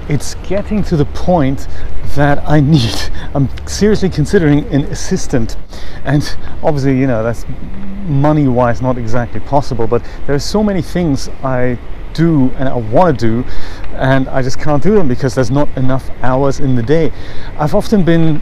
it's getting to the point that I'm seriously considering an assistant, and obviously, you know, that's money-wise not exactly possible, but there are so many things I do and I want to do, and I just can't do them because there's not enough hours in the day. I've often been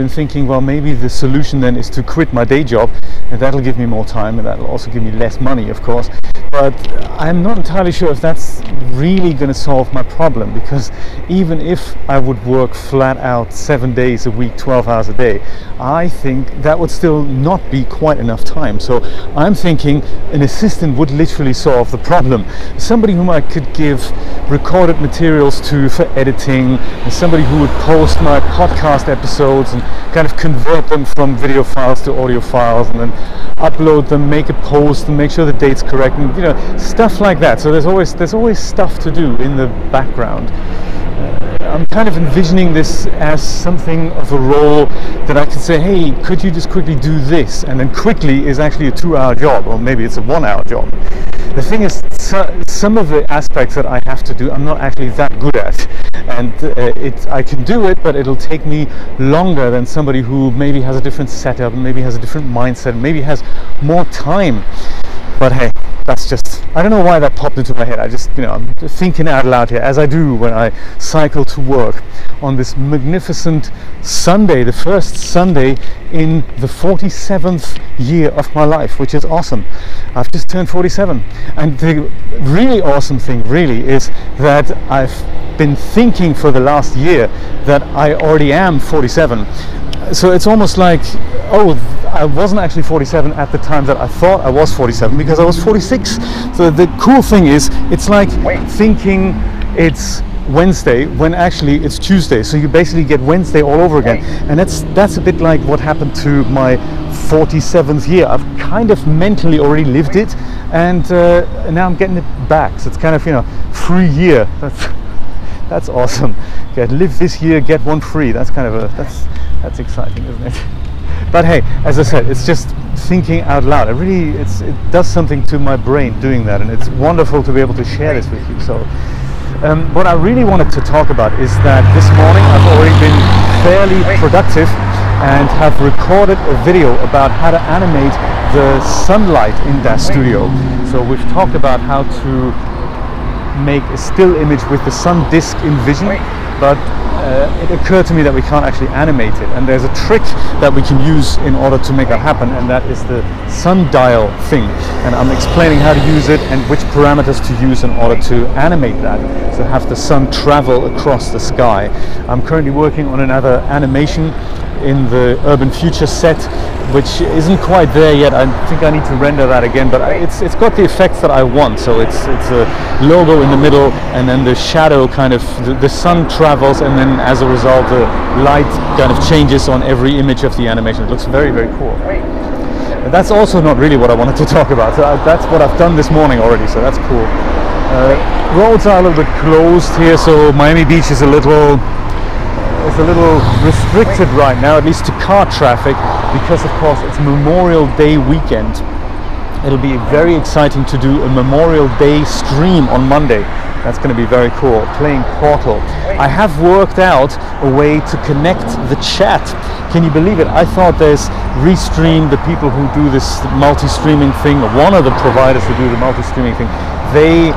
thinking, well, maybe the solution then is to quit my day job, and that'll give me more time, and that'll also give me less money, of course. But I'm not entirely sure if that's really going to solve my problem, because even if I would work flat out 7 days a week, 12 hours a day, I think that would still not be quite enough time. So I'm thinking an assistant would literally solve the problem. Somebody whom I could give recorded materials to for editing, and somebody who would post my podcast episodes and kind of convert them from video files to audio files, and then upload them, make a post, and make sure the date's correct, and, you know, stuff like that. So there's always stuff to do in the background. I'm kind of envisioning this as something of a role that I could say, hey, could you just quickly do this? And then quickly is actually a 2-hour job, or maybe it's a 1-hour job. The thing is, some of the aspects that I have to do, I'm not actually that good at, and I can do it, but it'll take me longer than somebody who maybe has a different setup, maybe has a different mindset, maybe has more time. But hey, that's just, I don't know why that popped into my head. I just, you know, I'm just thinking out loud here, as I do when I cycle to work on this magnificent Sunday, the first Sunday in the 47th year of my life, which is awesome. I've just turned 47, and the really awesome thing really is that I've been thinking for the last year that I already am 47. So it's almost like, oh, I wasn't actually 47 at the time that I thought I was 47, because I was 46. So the cool thing is, it's like thinking it's Wednesday when actually it's Tuesday. So you basically get Wednesday all over again. And that's a bit like what happened to my 47th year. I've kind of mentally already lived it, and now I'm getting it back. So it's kind of, you know, free year. That's awesome. Live this year, get one free. That's kind of that's exciting, isn't it? But hey, as I said, it's just thinking out loud. It does something to my brain doing that, and it's wonderful to be able to share this with you. So what I really wanted to talk about is that this morning I've already been fairly productive and have recorded a video about how to animate the sunlight in DAZ Studio. So we've talked about how to make a still image with the sun disk in Vision, but it occurred to me that we can't actually animate it, and there's a trick that we can use in order to make that happen, and that is the sundial thing, and I'm explaining how to use it and which parameters to use in order to animate that, so have the sun travel across the sky. I'm currently working on another animation in the Urban Future set, which isn't quite there yet. I think I need to render that again, but it's got the effects that I want. So it's a logo in the middle, and then the shadow kind of, the sun travels, and then as a result the light kind of changes on every image of the animation. It looks very, very cool. That's also not really what I wanted to talk about. So that's what I've done this morning already, so that's cool. Roads are a little bit closed here, so Miami Beach is a little restricted right now, at least to car traffic, because of course it's Memorial Day weekend. It'll be very exciting to do a Memorial Day stream on Monday. That's going to be very cool, playing Portal. I have worked out a way to connect the chat. Can you believe it? I thought there's Restream, the people who do this multi-streaming thing, or one of the providers who do the multi-streaming thing, they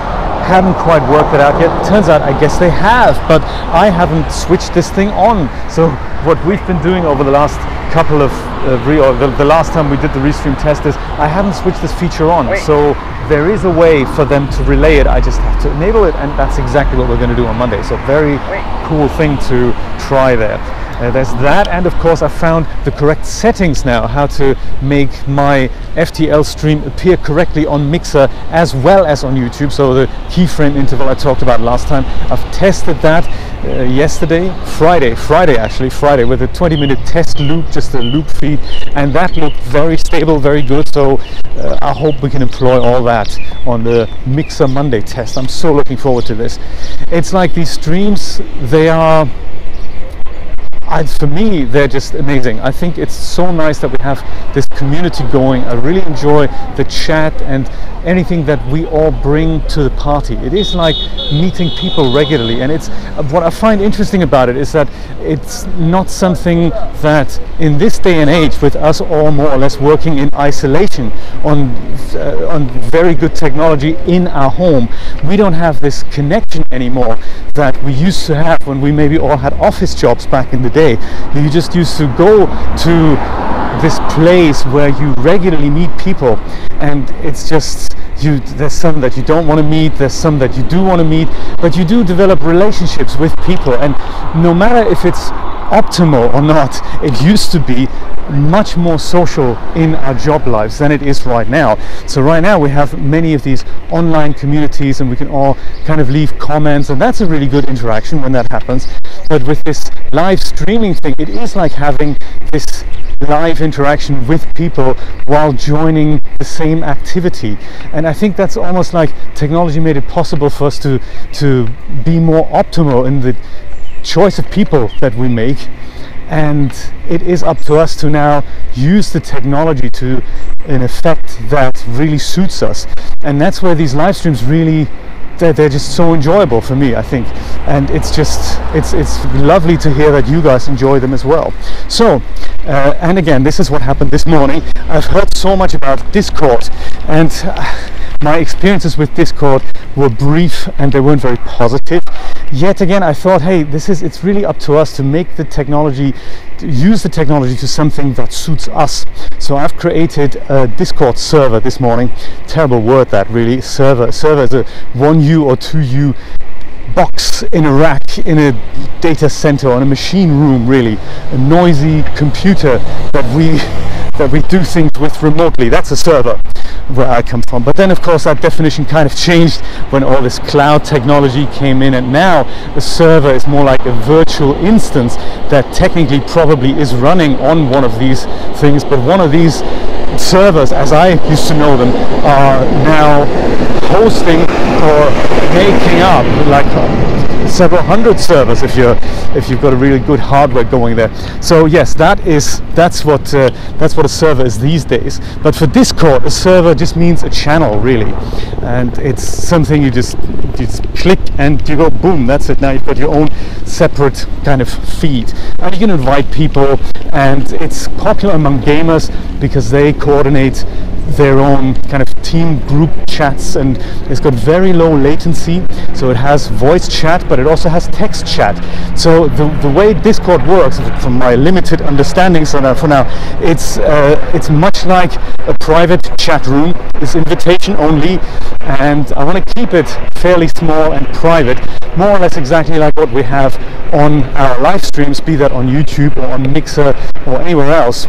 hadn't quite worked it out yet. Turns out, I guess they have, but I haven't switched this thing on. So what we've been doing over the last couple of the last time we did the Restream test is I haven't switched this feature on. So there is a way for them to relay it. I just have to enable it, and that's exactly what we're going to do on Monday. So very cool thing to try there. There's that, and of course I found the correct settings now, how to make my FTL stream appear correctly on Mixer as well as on YouTube. So the keyframe interval I talked about last time, I've tested that Friday with a 20-minute test loop, just a loop feed, and that looked very stable, very good. So I hope we can employ all that on the Mixer Monday test. I'm so looking forward to this. It's like these streams, they are for me, they're just amazing. I think it's so nice that we have this community going. I really enjoy the chat and anything that we all bring to the party. It is like meeting people regularly, and it's what I find interesting about it is that it's not something that in this day and age, with us all more or less working in isolation on very good technology in our home, we don't have this connection anymore that we used to have when we maybe all had office jobs back in the day. You just used to go to this place where you regularly meet people, and it's just there's some that you don't want to meet, there's some that you do want to meet, but you do develop relationships with people, and no matter if it's optimal or not, it used to be much more social in our job lives than it is right now. So right now we have many of these online communities, and we can all kind of leave comments, and that's a really good interaction when that happens. But with this live streaming thing, it is like having this live interaction with people while joining the same activity, and I think that's almost like technology made it possible for us to be more optimal in the choice of people that we make, and it is up to us to now use the technology to an effect that really suits us. And that's where these live streams really, they're just so enjoyable for me, I think, and it's lovely to hear that you guys enjoy them as well. So and again, this is what happened this morning. I've heard so much about Discord, and my experiences with Discord were brief and they weren't very positive. Yet again, I thought, hey, it's really up to us to make the technology, to use the technology to something that suits us. So I've created a Discord server this morning. Terrible word, that really. Server is a 1U or 2U box in a rack in a data center or in a machine room, really. A noisy computer that we do things with remotely. That's a server where I come from. But then of course that definition kind of changed when all this cloud technology came in, and now a server is more like a virtual instance that technically probably is running on one of these things, but one of these servers, as I used to know them, are now hosting or making up like several hundred servers if you've got a really good hardware going there. So yes, that's what a server is these days. But for Discord, a server just means a channel, really, and it's something you just click and you go boom, that's it. Now you've got your own separate kind of feed, and you can invite people, and it's popular among gamers because they coordinate their own kind of team group chats, and it's got very low latency, so it has voice chat, but it also has text chat. So the way Discord works, from my limited understanding for now, it's much like a private chat room. It's invitation only, and I want to keep it fairly small and private, more or less exactly like what we have on our live streams, be that on YouTube or on Mixer or anywhere else,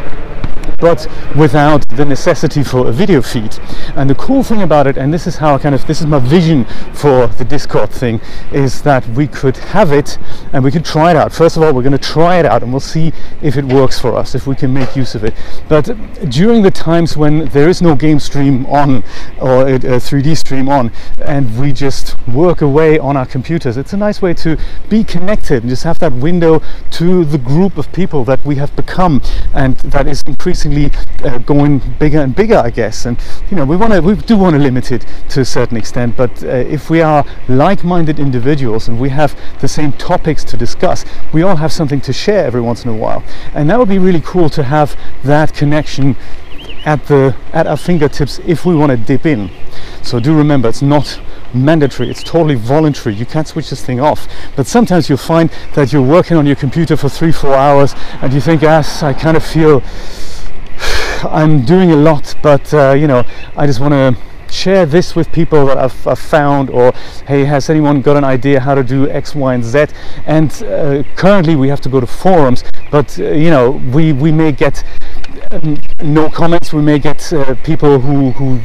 but without the necessity for a video feed. And the cool thing about it, and this is my vision for the Discord thing, is that we could have it and we could try it out. First of all, we're going to try it out and we'll see if it works for us, if we can make use of it. But during the times when there is no game stream on or a 3D stream on, and we just work away on our computers, it's a nice way to be connected and just have that window to the group of people that we have become, and that is increasingly going bigger and bigger, I guess. And we do want to limit it to a certain extent, but if we are like-minded individuals and we have the same topics to discuss, we all have something to share every once in a while, and that would be really cool to have that connection at our fingertips if we want to dip in. So do remember, it's not mandatory, it's totally voluntary. You can't switch this thing off, but sometimes you'll find that you're working on your computer for 3-4 hours and you think, yes, I kind of feel I'm doing a lot, but I just want to share this with people that I've found, or hey, has anyone got an idea how to do X, Y, and Z? And currently we have to go to forums, but we may get no comments, we may get people who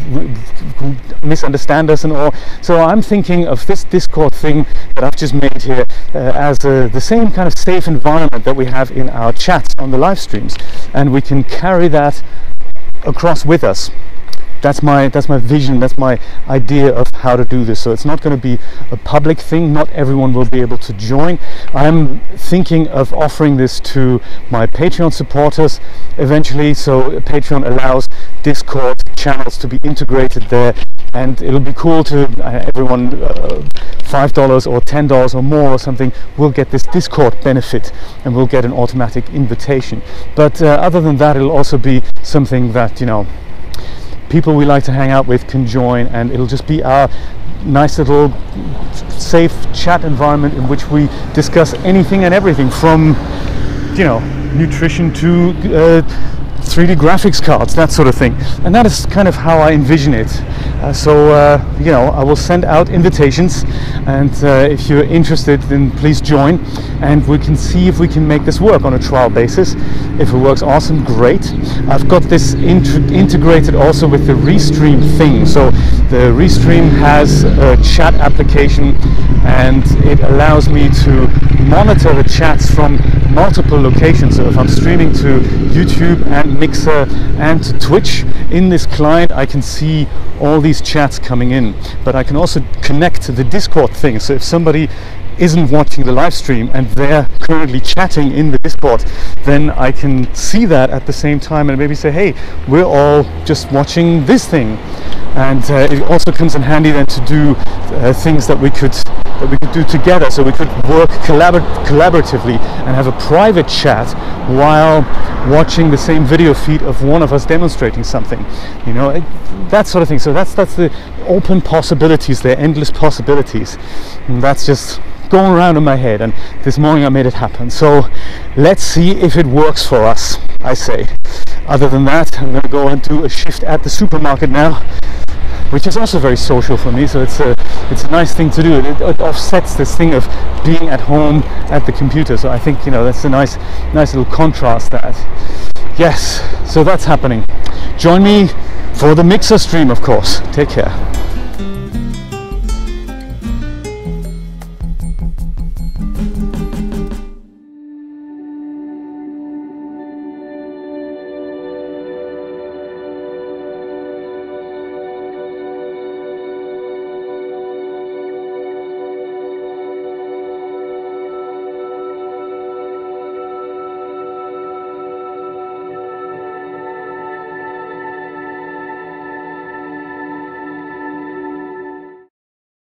misunderstand us and all. So I'm thinking of this Discord thing that I've just made here as the same kind of safe environment that we have in our chats on the live streams, and we can carry that across with us. that's my vision, that's my idea of how to do this. So it's not going to be a public thing, not everyone will be able to join. I'm thinking of offering this to my Patreon supporters eventually. So Patreon allows Discord channels to be integrated there, and it'll be cool to everyone $5 or $10 or more or something will get this Discord benefit, and we'll get an automatic invitation. But other than that, it'll also be something that, you know, people we like to hang out with can join, and it'll just be our nice little safe chat environment in which we discuss anything and everything from, you know, nutrition to 3D graphics cards, that sort of thing. And that is kind of how I envision it. You know, I will send out invitations, and if you're interested, then please join, and we can see if we can make this work on a trial basis. If it works, awesome, great. I've got this integrated also with the Restream thing. So the Restream has a chat application, and it allows me to monitor the chats from multiple locations. So if I'm streaming to YouTube and Mixer and to Twitch, in this client I can see all these chats coming in, but I can also connect to the Discord thing. So if somebody isn't watching the live stream and they're currently chatting in the Discord, then I can see that at the same time and maybe say, hey, we're all just watching this thing. And it also comes in handy then to do things that we could do together. So we could work collaboratively and have a private chat while watching the same video feed of one of us demonstrating something, you know, that sort of thing. So that's the open possibilities there, endless possibilities, and that's just going around in my head, and this morning I made it happen. So let's see if it works for us, I say. Other than that, I'm going to go and do a shift at the supermarket now, which is also very social for me. So it's a nice thing to do. It offsets this thing of being at home at the computer. So I think, you know, that's a nice little contrast. That, yes. So that's happening. Join me for the Mixer stream, of course. Take care.